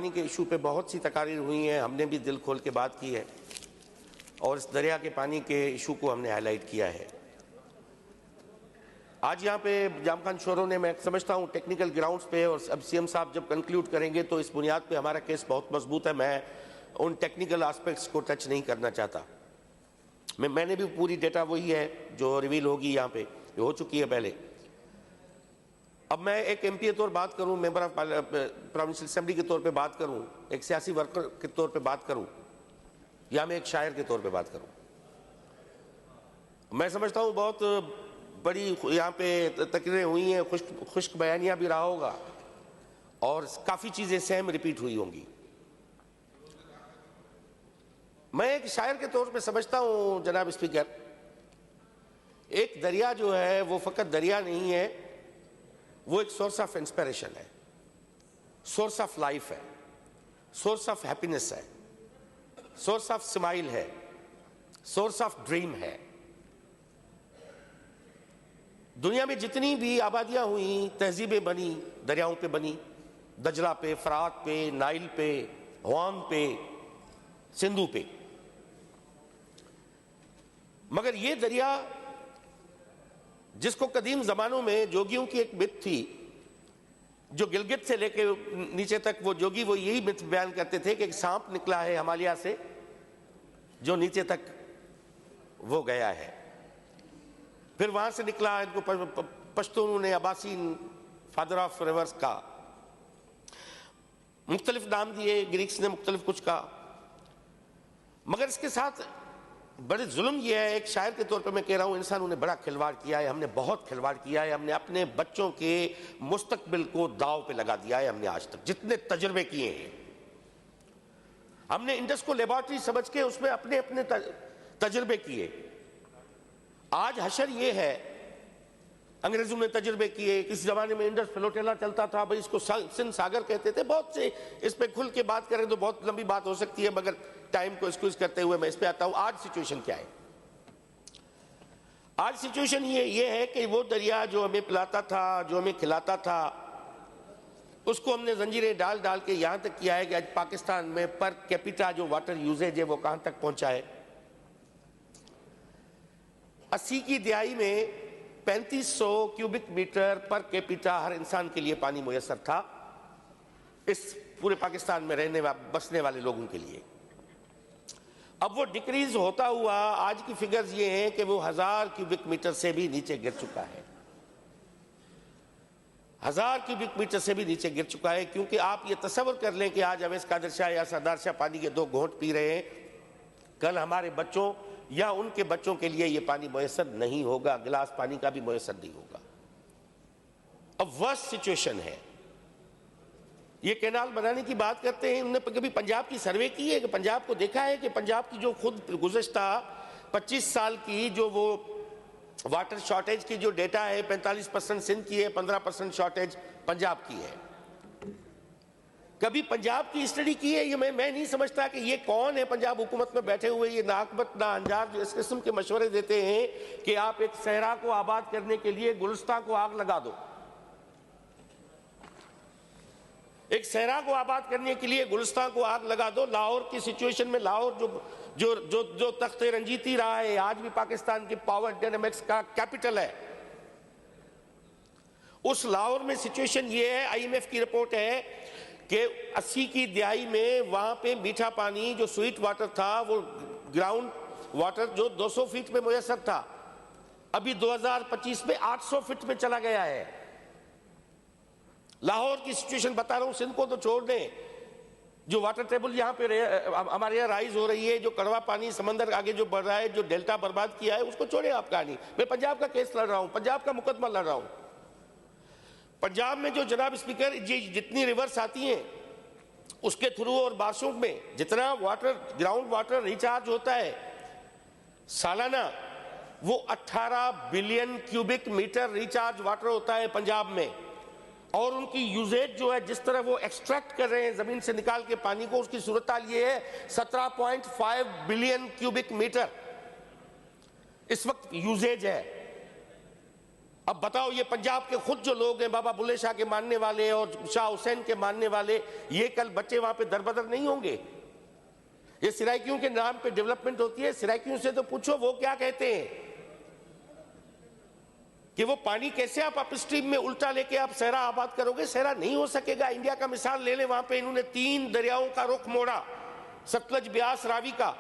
पानी के इशू पे बहुत सी तकारीर हुई हैं, हमने भी दिल खोल के बात की है और इस दरिया के पानी के इशू को हमने हाईलाइट किया है। आज यहाँ पे जाम खान शोरों ने, मैं समझता हूँ टेक्निकल ग्राउंड्स पे, और अब सीएम साहब जब कंक्लूड करेंगे तो इस बुनियाद पे हमारा केस बहुत मजबूत है। मैं उन टेक्निकल एस्पेक्ट्स को टच नहीं करना चाहता। मैंने भी पूरी डेटा वही है जो रिवील होगी यहाँ पे, हो चुकी है पहले। अब मैं एक एमपी के तौर बात करूं, मेंबर ऑफ प्रोविंशियल असेंबली के तौर पे बात करूं, एक सियासी वर्कर के तौर पे बात करूं, या मैं एक शायर के तौर पे बात करूं। मैं समझता हूं बहुत बड़ी यहाँ पे तकरीरें हुई हैं, खुश्क बयानियां भी रहा होगा और काफी चीजें सेम रिपीट हुई होंगी। मैं एक शायर के तौर पे समझता हूं जनाब स्पीकर, एक दरिया जो है वो फकत दरिया नहीं है, वो एक सोर्स ऑफ इंस्पिरेशन है, सोर्स ऑफ लाइफ है, सोर्स ऑफ हैप्पीनेस है, सोर्स ऑफ स्माइल है, सोर्स ऑफ ड्रीम है। दुनिया में जितनी भी आबादियां हुई, तहजीबें बनी, दरियाओं पे बनी, दजला पे, फरात पे, नाइल पे, हुआंग पे, सिंधु पे। मगर ये दरिया जिसको कदीम जमानों में जोगियों की एक मिथ थी, जो गिलगित से लेके नीचे तक वो जोगी वो यही मिथ बयान करते थे कि एक सांप निकला है हिमालय से जो नीचे तक वो गया है, फिर वहां से निकला, इनको पश्तूनों ने अबासीन फादर ऑफ रिवर्स का मुख्तलिफ नाम दिए, ग्रीक्स ने मुख्तलिफ कुछ कहा। मगर इसके साथ बड़े जुल्म यह है, एक शायर के तौर पे मैं कह रहा हूं, इंसानों ने बड़ा खिलवाड़ किया है, हमने बहुत खिलवाड़ किया है, हमने अपने बच्चों के मुस्तकबिल को दाव पे लगा दिया है। हमने आज तक जितने तजुर्बे किए हैं, हमने इंडस को लेबॉर्ट्री समझ के उसमें अपने अपने तजुर्बे किए। आज हशर ये है, अंग्रेजों ने तजुर्बे किए, किस जमाने में इंडस फ्लोटेला चलता था, भाई इसको सिंध सागर कहते थे। बहुत से इस पे खुल के बात करें तो बहुत लंबी बात हो सकती है, मगर टाइम को एक्सक्यूज करते हुए मैं इस पे आता हूं। आज सिचुएशन क्या है? आज सिचुएशन ये है कि वो दरिया जो हमें पिलाता था, जो हमें खिलाता था, उसको हमने जंजीरें डाल डाल के यहां तक किया है कि आज पाकिस्तान में पर कैपिटा जो वाटर यूजेज है वो कहां तक पहुंचा है। 80 की दिहाई में 3500 क्यूबिक मीटर पर कैपिटा हर इंसान के लिए पानी मुयस्सर था, इस पूरे पाकिस्तान में बसने वाले लोगों के लिए। अब वो डिक्रीज होता हुआ आज की फिगर्स ये हैं कि वो 1000 क्यूबिक मीटर से भी नीचे गिर चुका है, 1000 क्यूबिक मीटर से भी नीचे गिर चुका है। क्योंकि आप ये तस्वर कर लें कि आज अवैस कादर शाह या सरदार शाह पानी के 2 घोंट पी रहे हैं, कल हमारे बच्चों या उनके बच्चों के लिए ये पानी मुयस्सर नहीं होगा, गिलास पानी का भी मुयस्सर नहीं होगा। अब वर्स्ट सिचुएशन है। ये कैनाल बनाने की बात करते हैं, उन्होंने कभी पंजाब की सर्वे की है कि पंजाब को देखा है कि पंजाब की जो खुद गुज़श्ता 25 साल की जो वो वाटर शॉर्टेज की जो डेटा है, 45% सिंध की है, 15% शॉर्टेज पंजाब की है। कभी पंजाब की स्टडी की है? ये मैं नहीं समझता कि ये कौन है पंजाब हुकूमत में बैठे हुए ये नाकबत ना अंजार जो इस किस्म के मशवरे देते हैं कि आप एक सहरा को आबाद करने के लिए गुलिस्तान को आग लगा दो। एक सहरा को आबाद करने के लिए गुलिस्तान को आग लगा दो। लाहौर की सिचुएशन में, लाहौर जो तख्ते रंजीती रहा है, आज भी पाकिस्तान के पावर डायनामिक्स का कैपिटल है, उस लाहौर में सिचुएशन ये है, आईएमएफ की रिपोर्ट है कि 80 की दिहाई में वहां पे मीठा पानी जो स्वीट वाटर था, वो ग्राउंड वाटर जो 200 फीट में मुयस्सर था, अभी 2025 में 800 फीट में चला गया है। लाहौर की सिचुएशन बता रहा हूं, सिंध को तो छोड़ दें, जो वाटर टेबल यहाँ पे हमारे यहाँ राइज हो रही है, जो कड़वा पानी समंदर आगे जो बढ़ रहा है, जो डेल्टा बर्बाद किया है, उसको छोड़े आप कहानी। मैं पंजाब का केस लड़ रहा हूं, पंजाब का मुकदमा लड़ रहा हूं। पंजाब में जो जनाब स्पीकर जितनी रिवर्स आती हैं उसके थ्रू और बारिशों में जितना वाटर ग्राउंड वाटर रिचार्ज होता है सालाना, वो 18 billion cubic metre recharge water होता है पंजाब में। और उनकी यूजेज जो है, जिस तरह वो एक्सट्रैक्ट कर रहे हैं जमीन से निकाल के पानी को, उसकी सूरत हाल ये है 17.5 बिलियन क्यूबिक मीटर इस वक्त यूजेज है। अब बताओ, ये पंजाब के खुद जो लोग हैं, बाबा बुल्ले शाह के मानने वाले और शाह हुसैन के मानने वाले, ये कल बच्चे वहां पे दरबदर नहीं होंगे? ये सिराइकियों के नाम पे डेवलपमेंट होती है। सिराइकियों से तो पूछो वो क्या कहते हैं कि वो पानी कैसे आप अपस्ट्रीम में उल्टा लेके आप सहरा आबाद करोगे? सहरा नहीं हो सकेगा। इंडिया का मिसाल ले ले, वहां पे इन्होंने 3 दरियाओं का रुख मोड़ा, सतलज, ब्यास, रावी का,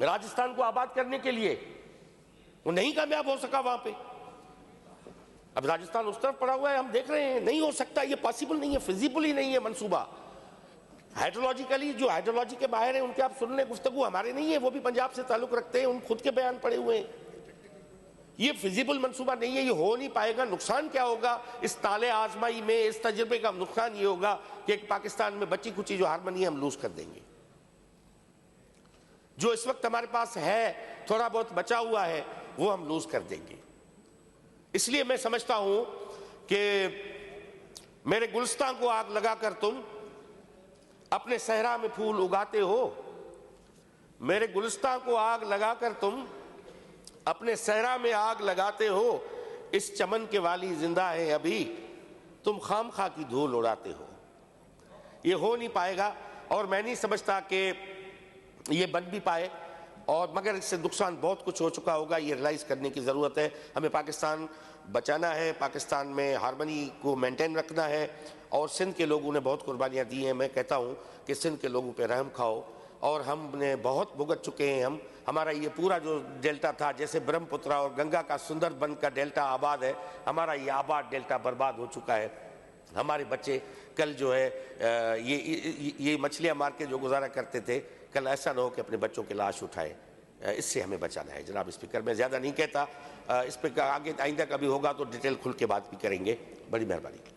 राजस्थान को आबाद करने के लिए। वो नहीं कामयाब हो सका वहां पे। अब राजस्थान उस तरफ पड़ा हुआ है, हम देख रहे हैं, नहीं हो सकता, ये पॉसिबल नहीं है, फिजिबल ही नहीं है मंसूबा। हाइड्रोलॉजिकली जो हाइड्रोलॉजी के बाहर हैं उनके आप सुन लें गुफ्तगू, हमारे नहीं है, वो भी पंजाब से ताल्लुक रखते हैं, उन खुद के बयान पड़े हुए हैं। ये फिजिबल मंसूबा नहीं है, ये हो नहीं पाएगा। नुकसान क्या होगा इस ताले आजमाई में? इस तजुर्बे का नुकसान ये होगा कि एक पाकिस्तान में बची कुची जो हारमोनी है हम लूज कर देंगे। जो इस वक्त हमारे पास है, थोड़ा बहुत बचा हुआ है, वो हम लूज कर देंगे। इसलिए मैं समझता हूं कि मेरे गुलिस्तान को आग लगाकर तुम अपने सहरा में फूल उगाते हो, मेरे गुलिस्तान को आग लगाकर तुम अपने सहरा में आग लगाते हो, इस चमन के वाली जिंदा है अभी, तुम खामखा की धूल उड़ाते हो। ये हो नहीं पाएगा और मैं नहीं समझता कि ये बन भी पाए, और मगर इससे नुकसान बहुत कुछ हो चुका होगा, ये रियलाइज करने की ज़रूरत है। हमें पाकिस्तान बचाना है, पाकिस्तान में हारमनी को मेंटेन रखना है, और सिंध के लोगों ने बहुत कुर्बानियाँ दी हैं। मैं कहता हूँ कि सिंध के लोगों पे रहम खाओ, और हमने बहुत भुगत चुके हैं। हमारा ये पूरा जो डेल्टा था, जैसे ब्रह्मपुत्रा और गंगा का सुंदरबन का डेल्टा आबाद है, हमारा ये आबाद डेल्टा बर्बाद हो चुका है। हमारे बच्चे कल जो है ये मछलियाँ मार के जो गुजारा करते थे, कल ऐसा ना हो कि अपने बच्चों की लाश उठाए। इससे हमें बचाना है। जनाब स्पीकर, मैं ज़्यादा नहीं कहता, इस पर आगे आइंदा कभी होगा तो डिटेल खुल के बात भी करेंगे। बड़ी मेहरबानी।